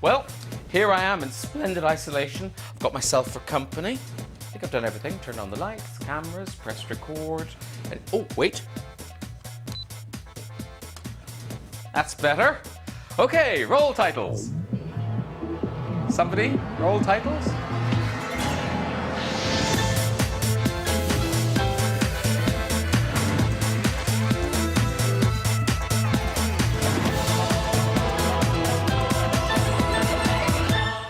Well, here I am in splendid isolation. I've got myself for company. I think I've done everything. Turned on the lights, cameras, pressed record. And, oh, wait. That's better. Okay, roll titles. Somebody, roll titles.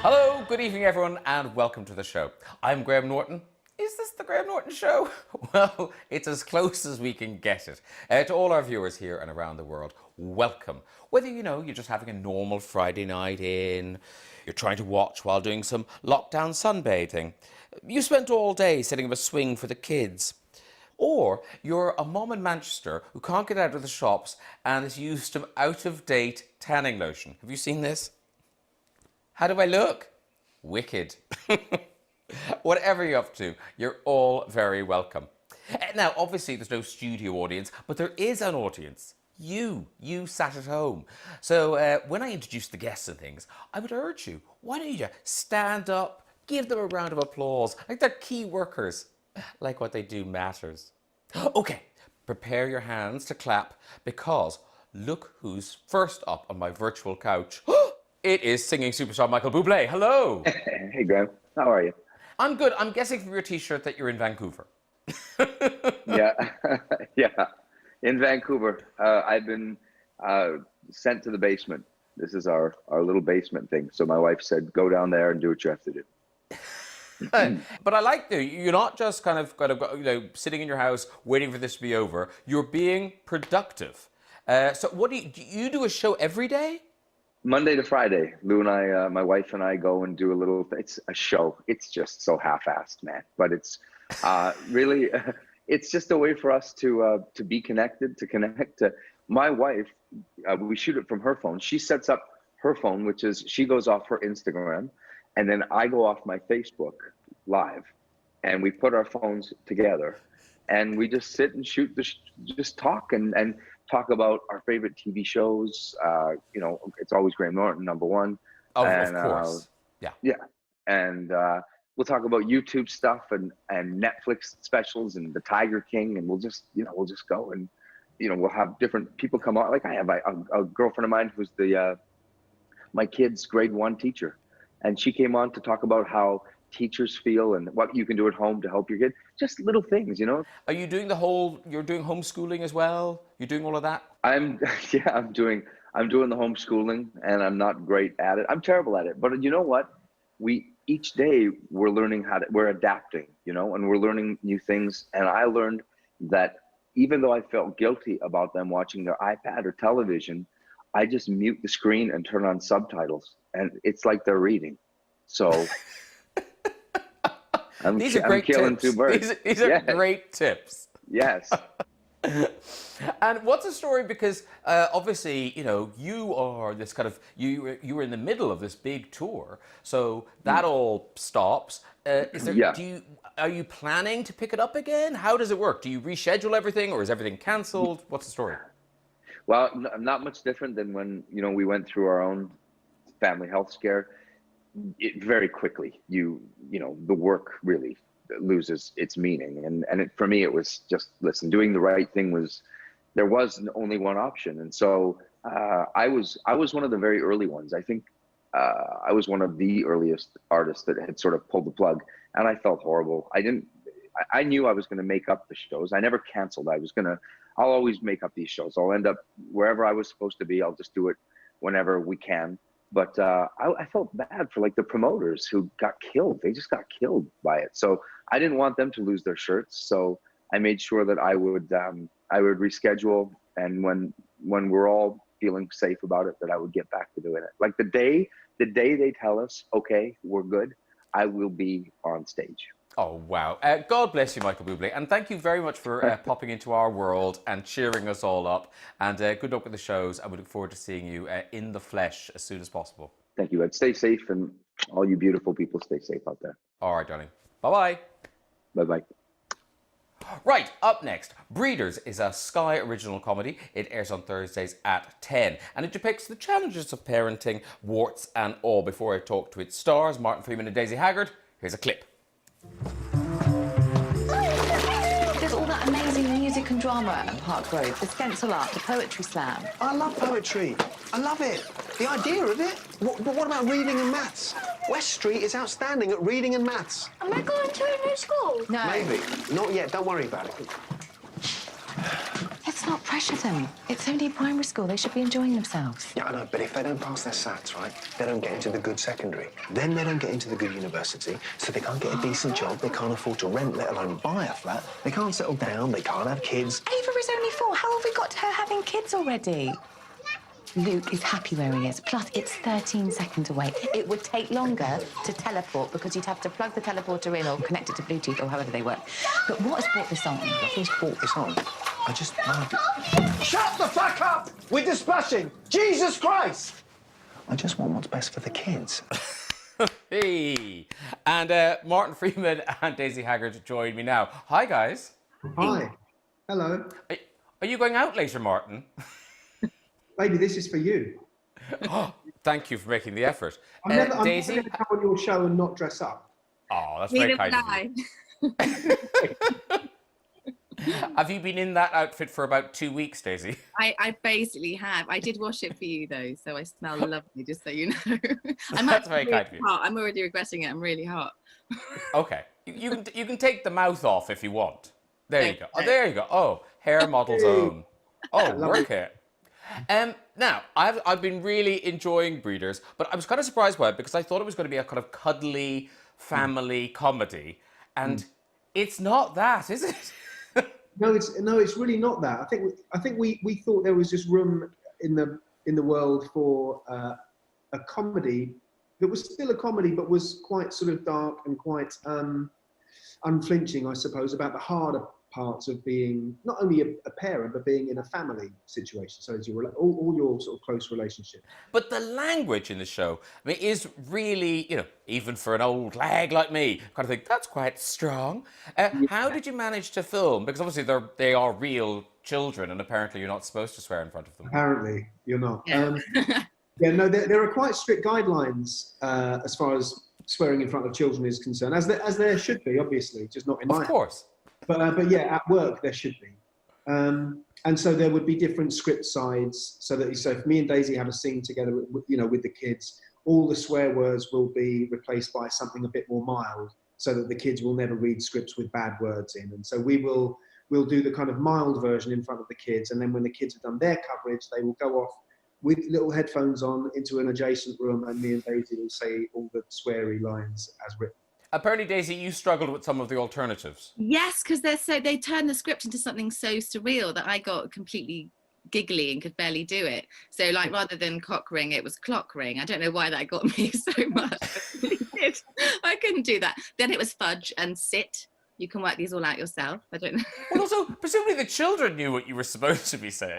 Hello, good evening everyone, and welcome to the show. I'm Graham Norton. Is this the Graham Norton Show? Well, it's as close as we can get it. To all our viewers here and around the world, welcome. Whether you're just having a normal Friday night in, you're trying to watch while doing some lockdown sunbathing, you spent all day setting up a swing for the kids, or you're a mom in Manchester who can't get out of the shops and has used some out-of-date tanning lotion. Have you seen this? How do I look? Wicked. Whatever you're up to, you're all very welcome. Now, obviously, there's no studio audience, but there is an audience. You sat at home. So when I introduce the guests and things, I would urge you, why don't you stand up, give them a round of applause, like they're key workers. Like what they do matters. Okay, prepare your hands to clap, because look who's first up on my virtual couch. It is singing superstar Michael Bublé. Hello. Hey, Graham. How are you? I'm good. I'm guessing from your t-shirt that you're in Vancouver. Yeah, yeah. In Vancouver. I've been sent to the basement. This is our little basement thing. So my wife said, go down there and do what you have to do. But I like that you're not just kind of sitting in your house waiting for this to be over. You're being productive. So what do you do a show every day? Monday to Friday, Lou and I, my wife and I go and do a little, it's a show. It's just so half-assed, man. But it's really, it's just a way for us to be connected, to connect. My wife, we shoot it from her phone. She sets up her phone, which is, she goes off her Instagram, and then I go off my Facebook Live, and we put our phones together, and we just sit and shoot, just talk and talk about our favorite TV shows. It's always Graham Norton, number one. Oh, of course. Yeah. And we'll talk about YouTube stuff and Netflix specials and The Tiger King, and we'll just go and, we'll have different people come on. Like I have a girlfriend of mine who's my kid's grade 1 teacher. And she came on to talk about how teachers feel and what you can do at home to help your kid. Just little things, Are you doing you're doing homeschooling as well? You're doing all of that? I'm doing the homeschooling, and I'm not great at it. I'm terrible at it. But you know what? Each day we're learning we're adapting, and we're learning new things. And I learned that even though I felt guilty about them watching their iPad or television, I just mute the screen and turn on subtitles, and it's like they're reading. So I'm killing tips. two birds. These are great tips. Yes. And what's the story? Because obviously, you are this kind of, you were in the middle of this big tour, so that all stops. Are you planning to pick it up again? How does it work? Do you reschedule everything, or is everything canceled? What's the story? Well, not much different than when, we went through our own family health scare. Very quickly, the work really loses its meaning. And for me, it was just, listen, doing the right thing there was only one option. And so I was one of the very early ones. I think I was one of the earliest artists that had sort of pulled the plug, and I felt horrible. I knew I was going to make up the shows. I never canceled. I'll always make up these shows. I'll end up wherever I was supposed to be. I'll just do it whenever we can. But I felt bad for the promoters who got killed. They just got killed by it. So I didn't want them to lose their shirts. So I made sure that I would reschedule, and when we're all feeling safe about it, that I would get back to doing it. Like the day they tell us, okay, we're good, I will be on stage. Oh, wow. God bless you, Michael Bublé. And thank you very much for popping into our world and cheering us all up. And good luck with the shows. And we look forward to seeing you in the flesh as soon as possible. Thank you, Ed. Stay safe, and all you beautiful people, stay safe out there. All right, darling. Bye-bye. Bye-bye. Right, up next, Breeders is a Sky original comedy. It airs on Thursdays at 10, and it depicts the challenges of parenting, warts and all. Before I talk to its stars, Martin Freeman and Daisy Haggard, here's a clip. There's all that amazing music and drama at Park Road, the stencil art, the poetry slam. I love poetry. I love it. The idea of it. But what about reading and maths? West Street is outstanding at reading and maths. Am I going to a new school? No. Maybe. Not yet. Don't worry about it. Let's not pressure them. It's only primary school. They should be enjoying themselves. Yeah, I know, but if they don't pass their SATs, right, they don't get into the good secondary. Then they don't get into the good university, so they can't get a decent job, they can't afford to rent, let alone buy a flat, they can't settle down, they can't have kids. Ava is only 4. How have we got to her having kids already? Luke is happy where he is. Plus, it's 13 seconds away. It would take longer to teleport because you'd have to plug the teleporter in or connect it to Bluetooth or however they work. But what has brought this on? Who's brought this on? I just love it. Shut the fuck up with the splashing! Jesus Christ! I just want what's best for the kids. Hey! And Martin Freeman and Daisy Haggard join me now. Hi, guys. Hi. Hello. Are you going out later, Martin? Baby, this is for you. Thank you for making the effort. I'm never Daisy? going to come on your show and not dress up. Oh, that's very kind of you. Have you been in that outfit for about 2 weeks, Daisy? I basically have. I did wash it for you though, so I smell lovely, just so you know. That's very kind of you. Hot. I'm already regretting it. I'm really hot. Okay. You can take the mouth off if you want. There you go. Oh, Okay. there you go. Oh, hair model's own. Oh, work it. Now, I've been really enjoying Breeders, but I was kind of surprised by it because I thought it was going to be a kind of cuddly family comedy, and it's not that, is it? No, it's really not that. I think we thought there was just room in the world for a comedy that was still a comedy, but was quite sort of dark and quite unflinching, I suppose, about the harder parts of being not only a parent but being in a family situation. So it's all your sort of close relationships. But the language in the show, I mean, is really, even for an old lag like me, kind of think that's quite strong. How did you manage to film? Because obviously they are real children, and apparently you're not supposed to swear in front of them. Apparently, you're not. Yeah. Yeah, no, there are quite strict guidelines as far as swearing in front of children is concerned, as there should be, obviously, just not in my Of course. But yeah, at work there should be, and so there would be different script sides. So if me and Daisy have a scene together, with the kids, all the swear words will be replaced by something a bit more mild, so that the kids will never read scripts with bad words in. And so we'll do the kind of mild version in front of the kids, and then when the kids have done their coverage, they will go off with little headphones on into an adjacent room, and me and Daisy will say all the sweary lines as written. Apparently, Daisy, you struggled with some of the alternatives. Yes, because they turned the script into something so surreal that I got completely giggly and could barely do it. So like rather than cock ring, it was clock ring. I don't know why that got me so much. I couldn't do that. Then it was fudge and sit. You can work these all out yourself. I don't know. Well, also, presumably the children knew what you were supposed to be saying.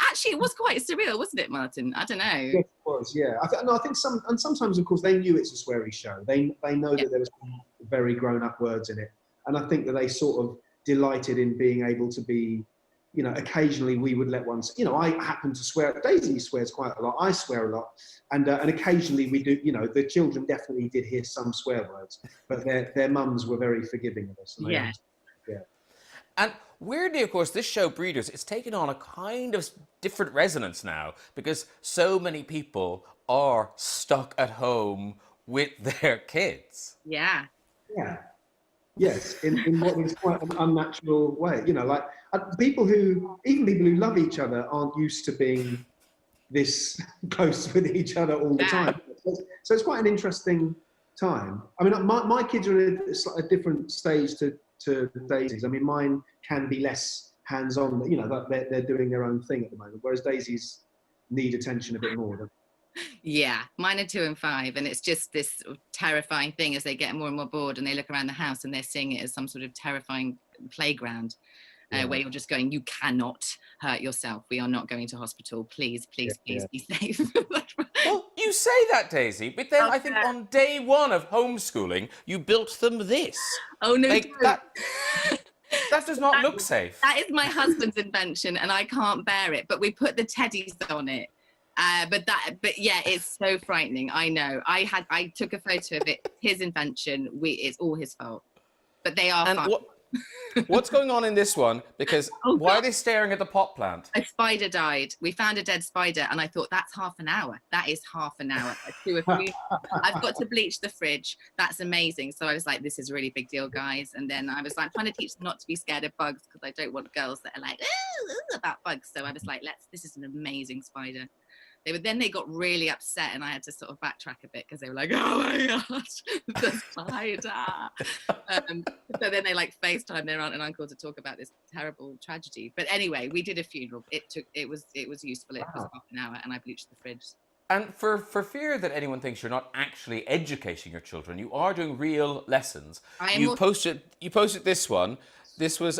Actually, it was quite surreal, wasn't it, Martin? I don't know. Yes, it was, yeah. I think sometimes, of course, they knew it's a sweary show. They know that there was very grown-up words in it, and I think that they sort of delighted in being able to be, occasionally we would let one. I happen to swear. Daisy swears quite a lot. I swear a lot, and occasionally we do. The children definitely did hear some swear words, but their mums were very forgiving of us. Yeah. Yeah. And weirdly, of course, this show, Breeders, it's taken on a kind of different resonance now because so many people are stuck at home with their kids. Yeah. Yeah. Yes, in what is quite an unnatural way. People who love each other aren't used to being this close with each other all the time. So it's quite an interesting time. I mean, my kids are at a different stage to Daisy's. I mean, mine can be less hands-on. They're doing their own thing at the moment, whereas Daisy's need attention a bit more. Yeah, mine are 2 and 5, and it's just this sort of terrifying thing as they get more and more bored and they look around the house and they're seeing it as some sort of terrifying playground where you're just going, you cannot hurt yourself. We are not going to hospital. Please be safe. Well, you say that, Daisy, but then I think on day one of homeschooling, you built them this. Oh, no, Like don't. That does not look safe. That is my husband's invention, and I can't bear it. But we put the teddies on it. But yeah, it's so frightening. I know. I took a photo of it. His invention. It's all his fault. But they are. And what's going on in this one? Because why are they staring at the pot plant? A spider died. We found a dead spider, and I thought, that's half an hour. That is half an hour. I've got to bleach the fridge. That's amazing. So I was like, this is a really big deal, guys. And then I was like trying to teach them not to be scared of bugs, because I don't want girls that are like, ooh, about bugs. So I was like, this is an amazing spider. They got really upset, and I had to sort of backtrack a bit because they were like, oh my gosh, the spider. So then they like FaceTime their aunt and uncle to talk about this terrible tragedy. But anyway, we did a funeral. It was useful. It was half an hour, and I bleached the fridge. And for fear that anyone thinks you're not actually educating your children, you are doing real lessons. You posted this one. This was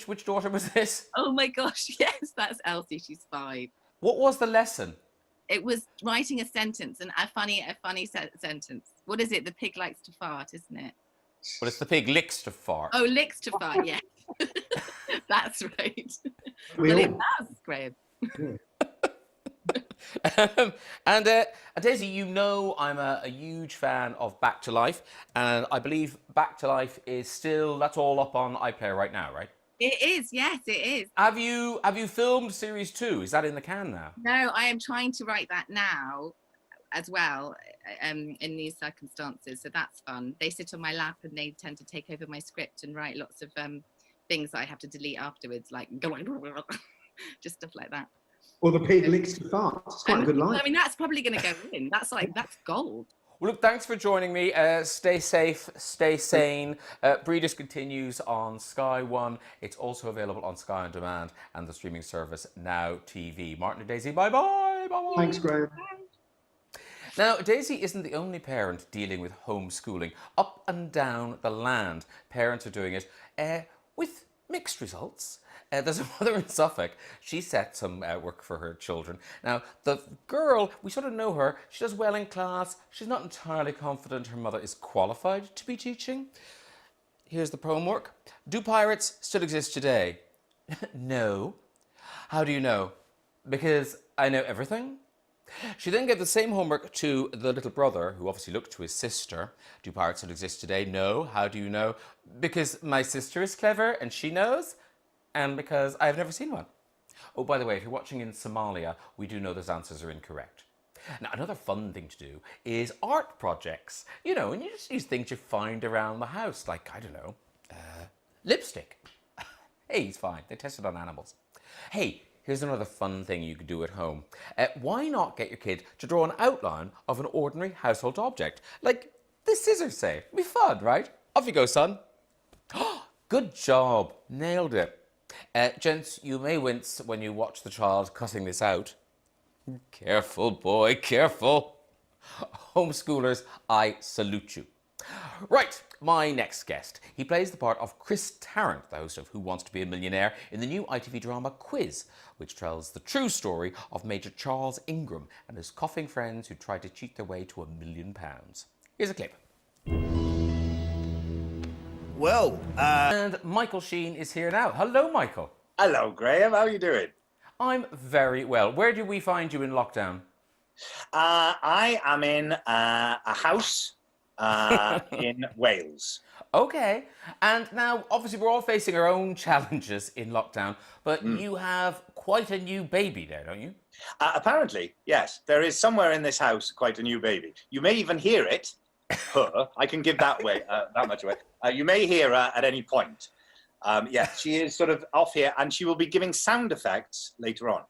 which daughter was this? Oh my gosh, yes, that's Elsie. She's 5. What was the lesson? It was writing a sentence, a funny sentence. What is it? The pig likes to fart, isn't it? Well, it's the pig licks to fart. Oh, licks to fart, yeah. That's right. It does, Graham. And Daisy, you know I'm a huge fan of Back to Life, and I believe Back to Life is that's all up on iPlayer right now, right? It is, yes, it is. Have you filmed series 2? Is that in the can now? No, I am trying to write that now as well, in these circumstances. So that's fun. They sit on my lap and they tend to take over my script and write lots of things that I have to delete afterwards, like just stuff like that. Or the pig licks to fart. It's quite a good line. I mean, that's probably going to go in. That's gold. Well, look, thanks for joining me. Stay safe, stay sane. Brit continues on Sky One. It's also available on Sky On Demand and the streaming service Now TV. Martin and Daisy, bye-bye. Bye-bye. Thanks, Graham. Now, Daisy isn't the only parent dealing with homeschooling. Up and down the land, parents are doing it with mixed results. There's a mother in Suffolk. She set some work for her children. Now, the girl, we sort of know her. She does well in class. She's not entirely confident her mother is qualified to be teaching. Here's the poem work. Do pirates still exist today? No. How do you know? Because I know everything. She then gave the same homework to the little brother, who obviously looked to his sister. Do pirates still exist today? No. How do you know? Because my sister is clever and she knows. And because I've never seen one. Oh, by the way, if you're watching in Somalia, we do know those answers are incorrect. Now, another fun thing to do is art projects. You know, and you just use things you find around the house, like, I don't know, lipstick. Hey, he's fine. They tested on animals. Hey, here's another fun thing you could do at home. Why not get your kid to draw an outline of an ordinary household object? Like the scissors, say. It'd be fun, right? Off you go, son. Good job. Nailed it. Gents, you may wince when you watch the child cutting this out. Careful, boy, careful. Homeschoolers, I salute you. Right, my next guest. He plays the part of Chris Tarrant, the host of Who Wants to Be a Millionaire, in the new ITV drama Quiz, which tells the true story of Major Charles Ingram and his coughing friends who tried to cheat their way to £1 million. Here's a clip. Well, And Michael Sheen is here now. Hello, Michael. hello, Graham. How are you doing? I'm very well. Where did we find you in lockdown? I am in a house in Wales. Okay. And now, obviously, we're all facing our own challenges in lockdown, but you have quite a new baby there, don't you? Apparently, yes. There is somewhere in this house quite a new baby. You may even hear it. Her. I can give that much away. You may hear her at any point. Yes, she is sort of off here, and she will be giving sound effects later on.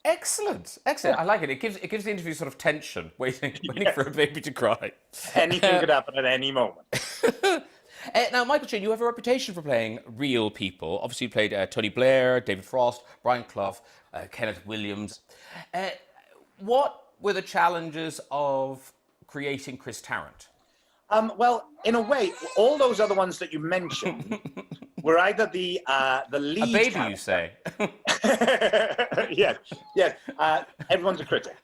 Excellent. Excellent. I like it. It gives the interview sort of tension, waiting for a baby to cry. Anything could happen at any moment. Now, Michael Sheen, you have a reputation for playing real people. Obviously, you played Tony Blair, David Frost, Brian Clough, Kenneth Williams. What were the challenges of creating Chris Tarrant? Well, in a way, all those other ones that you mentioned were either the lead. A baby, character. you say? Yes. Everyone's a critic.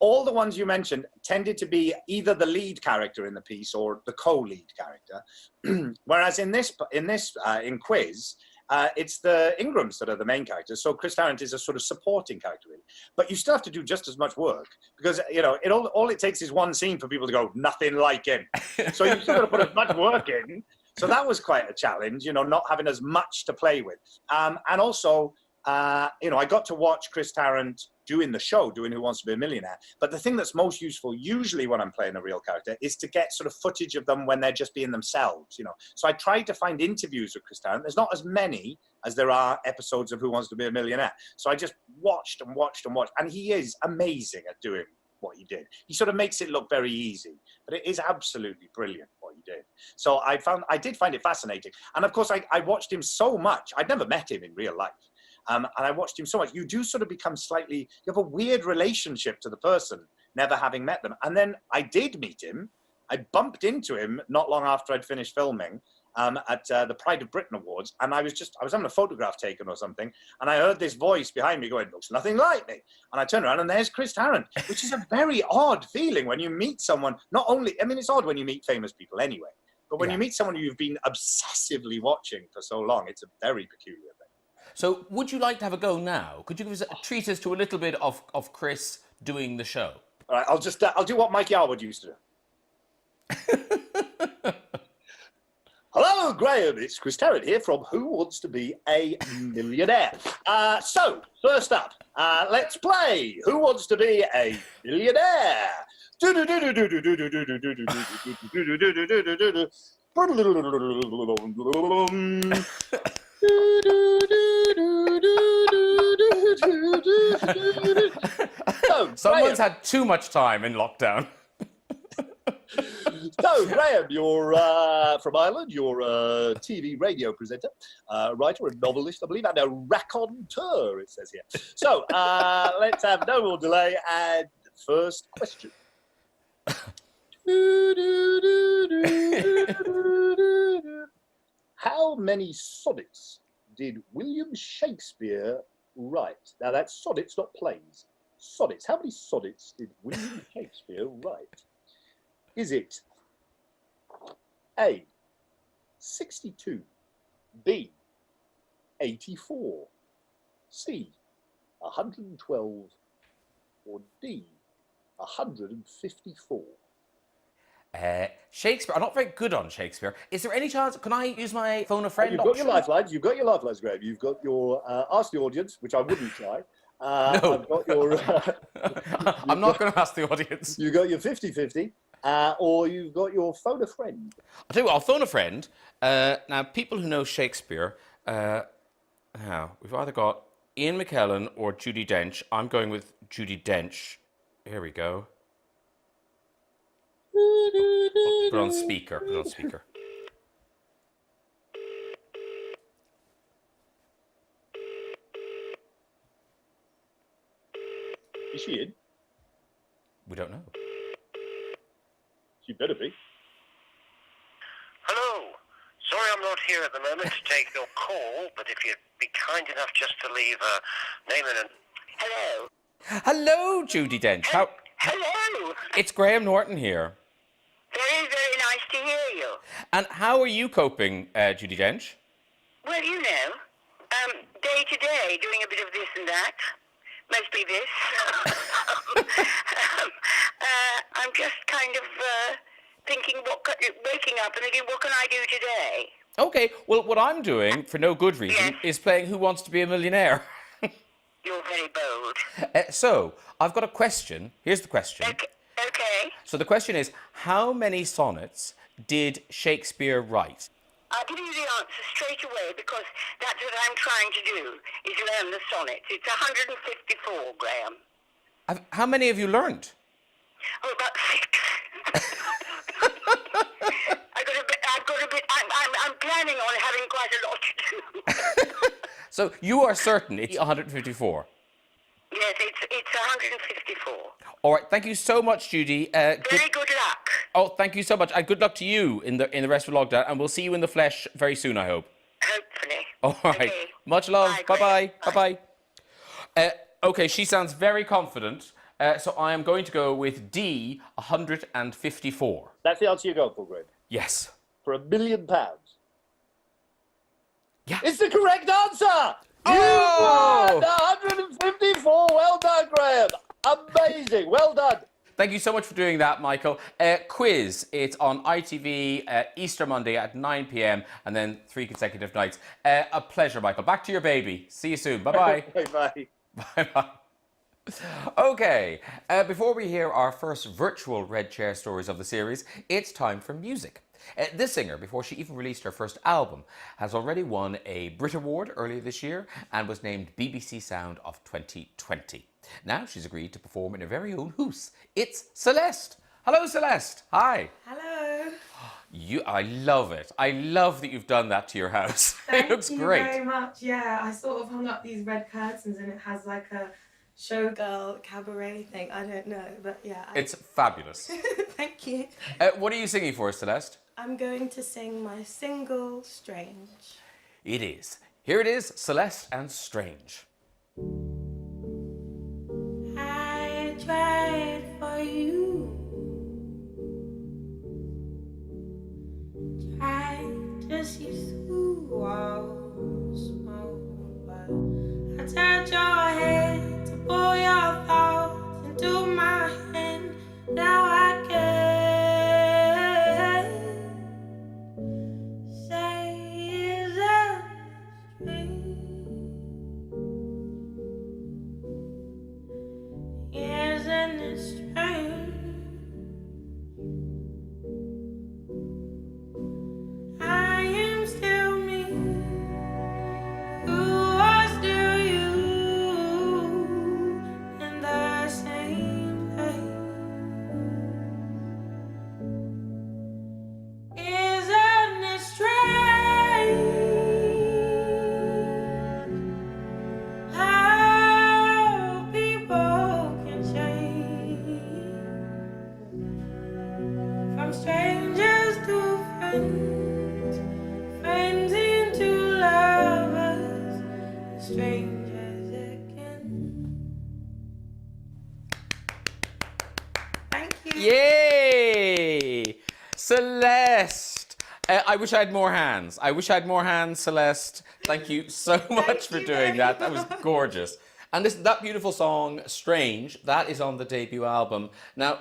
all the ones you mentioned tended to be either the lead character in the piece or the co-lead character. Whereas in Quiz, it's the Ingrams that are the main characters. So Chris Tarrant is a sort of supporting character, really. But you still have to do just as much work because, you know, all it takes is one scene for people to go, nothing like him. So you've still got to put as much work in. So that was quite a challenge, you know, not having as much to play with. And also, you know, I got to watch Chris Tarrant doing the show, doing Who Wants to Be a Millionaire. But the thing that's most useful, usually when I'm playing a real character, is to get sort of footage of them when they're just being themselves, you know. So I tried to find interviews with Chris Tarrant. There's not as many as there are episodes of Who Wants to Be a Millionaire. So I just watched and watched and watched. And he is amazing at doing what he did. He sort of makes it look very easy, but it is absolutely brilliant what he did. So I did find it fascinating. And of course, I watched him so much. I'd never met him in real life. And I watched him so much. You do sort of become you have a weird relationship to the person, never having met them. And then I did meet him. I bumped into him not long after I'd finished filming at the Pride of Britain Awards. And I was having a photograph taken or something. And I heard this voice behind me going, looks nothing like me. And I turned around and there's Chris Tarrant, which is a very odd feeling when you meet someone. Not only, I mean, it's odd when you meet famous people anyway. But when you meet someone who you've been obsessively watching for so long, it's a very peculiar thing. So would you like to have a go now? Could you give us treat us to a little bit of Chris doing the show? All right, I'll do what Mike Yarwood used to do. Hello, Graham. It's Chris Tarrant here from Who Wants to Be a Millionaire. So, first up, let's play Who Wants to Be a Millionaire? Someone's had too much time in lockdown. So, Graham, you're from Ireland. You're a TV radio presenter, writer and novelist, I believe, and a raconteur, it says here. So, let's have no more delay. And first question. How many sonnets did William Shakespeare write? Now, that's sonnets, not plays. Sonnets. How many sonnets did William Shakespeare write? Is it A, 62, B, 84, C, 112, or D, 154? Shakespeare. I'm not very good on Shakespeare. Is there any chance? Can I use my phone a friend? You've got your lifelines. You've got your lifelines, Graham. You've got your ask the audience, which I wouldn't try. No. I've got your. I'm not going to ask the audience. You got your 50-50, or you've got your phone a friend. I'll tell you what. I'll phone a friend. Now, people who know Shakespeare. Now we've either got Ian McKellen or Judi Dench. I'm going with Judi Dench. Here we go. Put on speaker. Put on speaker. Is she in? We don't know. She better be. Hello. Sorry I'm not here at the moment to take your call, but if you'd be kind enough just to leave a name and a... Hello. Hello, Judi Dench. Hello. It's Graham Norton here. Very, very nice to hear you. And how are you coping, Judi Dench? Well, you know, day to day, doing a bit of this and that. Mostly this. I'm just kind of thinking, waking up and thinking, what can I do today? Okay, well, what I'm doing, for no good reason, is playing Who Wants to Be a Millionaire. You're very bold. So, I've got a question. Here's the question. Okay. So the question is, how many sonnets did Shakespeare write? I'll give you the answer straight away because that's what I'm trying to do, is learn the sonnets. It's 154, Graham. How many have you learned? Oh, about 6. I'm planning on having quite a lot to do. So you are certain it's 154? Yes, it's 154. All right, thank you so much, Judi. Very good luck. Oh, thank you so much, and good luck to you in the rest of lockdown, and we'll see you in the flesh very soon, I hope. Hopefully. All right. Okay. Much love. Bye-bye. Bye-bye. Okay, she sounds very confident So I am going to go with D, 154. That's the answer you go for, Greg. Yes. For £1 million. Yeah. It's the correct answer! Oh! You won 154. Well done, Graham. Amazing. Well done. Thank you so much for doing that, Michael. Quiz. It's on ITV Easter Monday at 9 p.m. and then 3 consecutive nights. A pleasure, Michael. Back to your baby. See you soon. Bye-bye. Bye-bye. Bye-bye. Okay, before we hear our first virtual Red Chair stories of the series, it's time for music. This singer, before she even released her first album, has already won a Brit Award earlier this year and was named BBC Sound of 2020. Now she's agreed to perform in her very own house. It's Celeste. Hello, Celeste. Hi. Hello. I love it. I love that you've done that to your house. It looks great. Thank you very much. Yeah, I sort of hung up these red curtains and it has like a showgirl cabaret thing. I don't know, but yeah. It's fabulous. Thank you. What are you singing for, Celeste? I'm going to sing my single, Strange. It is. Here it is, Celeste and Strange. I tried for you. Tried to see through walls, but I touch your head to pull your thoughts into my hand. Now I can't say is that strange. Isn't it strange? I am still me. Who are still you in the same place? Isn't it strange how people can change from strangers to friends, friends into lovers, strangers again. Thank you. Yay! Celeste! I wish I had more hands. I wish I had more hands, Celeste. Thank you so much for doing that. That was gorgeous. And listen, that beautiful song, Strange, that is on the debut album. Now,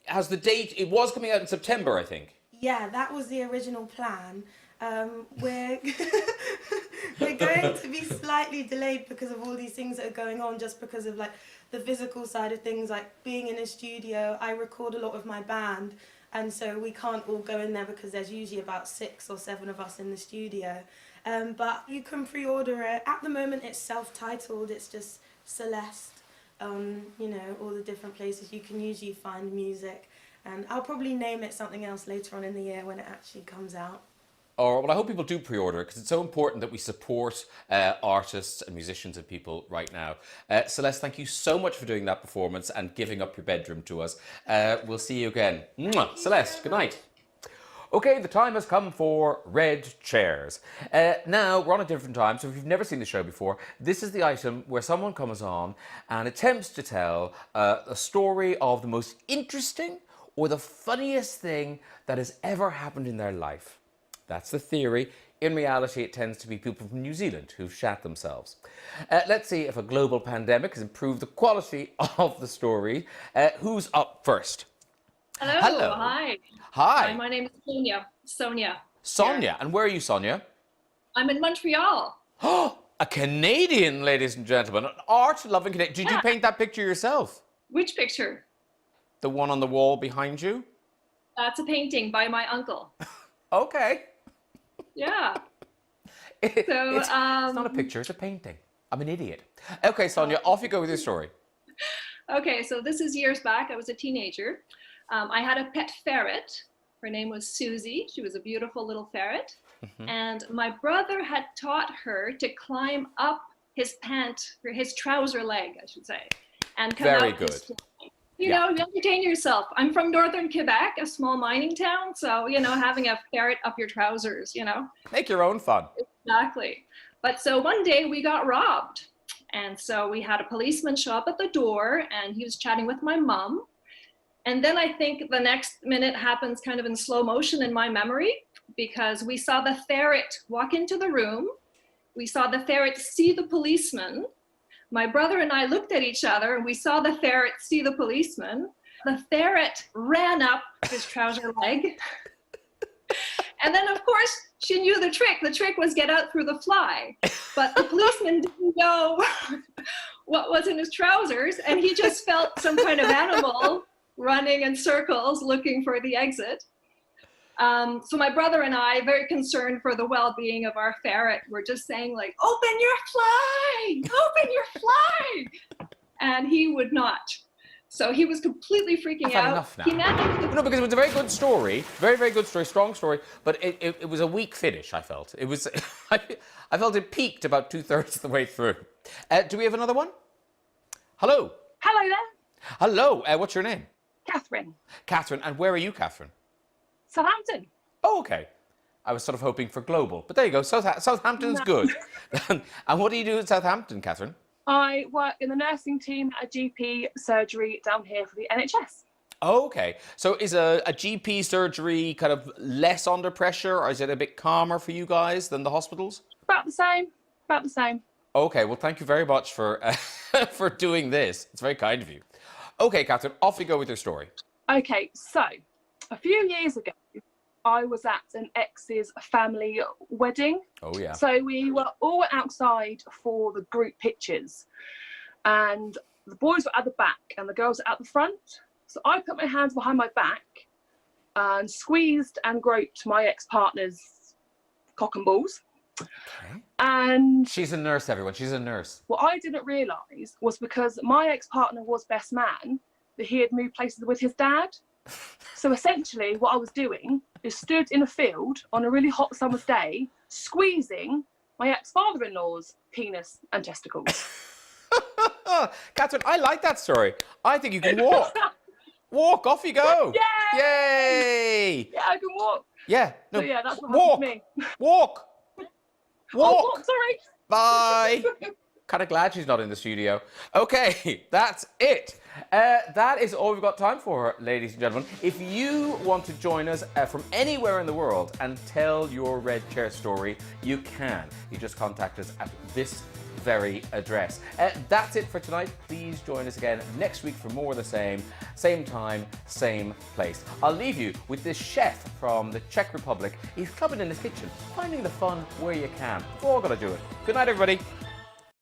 has the date, it was coming out in September, I think. Yeah, that was the original plan. We're we're going to be slightly delayed because of all these things that are going on, just because of like the physical side of things, like being in a studio. I record a lot of my band, and so we can't all go in there because there's usually about 6 or 7 of us in the studio. But you can pre-order it. At the moment, it's self-titled. It's just Celeste. You know, all the different places you can usually find music. And I'll probably name it something else later on in the year when it actually comes out. Or, well, I hope people do pre-order because it's so important that we support artists and musicians and people right now. Celeste, thank you so much for doing that performance and giving up your bedroom to us. We'll see you again. Mwah. Celeste, good night. Okay, the time has come for Red Chairs. Now, we're on a different time, so if you've never seen the show before, this is the item where someone comes on and attempts to tell a story of the most interesting or the funniest thing that has ever happened in their life. That's the theory. In reality, it tends to be people from New Zealand who've shat themselves. Let's see if a global pandemic has improved the quality of the story. Who's up first? Hello. Hello. Hi. Hi. My name is Sonia. Sonia. Yeah. And where are you, Sonia? I'm in Montreal. Oh, a Canadian, ladies and gentlemen. An art-loving Canadian. Did you paint that picture yourself? Which picture? The one on the wall behind you? That's a painting by my uncle. Okay. Yeah. It's not a picture, it's a painting. I'm an idiot. Okay, Sonia, off you go with your story. Okay, so this is years back. I was a teenager. I had a pet ferret. Her name was Susie. She was a beautiful little ferret. Mm-hmm. And my brother had taught her to climb up his trouser leg, I should say. And come Very out good. You know, you entertain yourself. I'm from northern Quebec, a small mining town. So, you know, having a ferret up your trousers, you know. Make your own fun. Exactly. But so one day we got robbed. And so we had a policeman show up at the door, and he was chatting with my mom. And then I think the next minute happens kind of in slow motion in my memory, because we saw the ferret walk into the room. We saw the ferret see the policeman. My brother and I looked at each other, and we saw the ferret see the policeman. The ferret ran up his trouser leg. And then, of course, she knew the trick. The trick was get out through the fly. But the policeman didn't know what was in his trousers, and he just felt some kind of animal running in circles looking for the exit. So my brother and I, very concerned for the well-being of our ferret, were just saying, like, open your fly, open your fly. And he would not. So he was completely freaking out. Enough now. No, because it was a very good story, very, very good story, strong story, but it was a weak finish, I felt. It was, I felt it peaked about 2/3 of the way through. Do we have another one? Hello. Hello there. Hello, what's your name? Catherine. Catherine, and where are you, Catherine? Southampton. Oh, okay. I was sort of hoping for global, but there you go. Southampton's good. And what do you do in Southampton, Catherine? I work in the nursing team at a GP surgery down here for the NHS. Oh, okay. So is a GP surgery kind of less under pressure, or is it a bit calmer for you guys than the hospitals? About the same. About the same. Okay, well, thank you very much for for doing this. It's very kind of you. Okay, Catherine, off you go with your story. Okay, so a few years ago, I was at an ex's family wedding. Oh, yeah. So we were all outside for the group pictures, and the boys were at the back and the girls were at the front. So I put my hands behind my back and squeezed and groped my ex-partner's cock and balls. Okay. And she's a nurse, everyone. She's a nurse. What I didn't realise was, because my ex-partner was best man, that he had moved places with his dad. So essentially what I was doing is stood in a field on a really hot summer's day, squeezing my ex-father-in-law's penis and testicles. Catherine, I like that story. I think you can walk. Walk, off you go. Yay! Yay! Yeah, I can walk. Yeah. No, so yeah, that's what walk. happened to me. Walk. Walk. Oh, walk, sorry. Bye. Kind of glad she's not in the studio. Okay, that's it. That is all we've got time for, ladies and gentlemen. If you want to join us from anywhere in the world and tell your red chair story, you can. You just contact us at this very address. That's it for tonight. Please join us again next week for more of the same time, same place. I'll leave you with this chef from the Czech Republic. He's clubbing in his kitchen, finding the fun where you can. We're all gonna do it. Good night, everybody.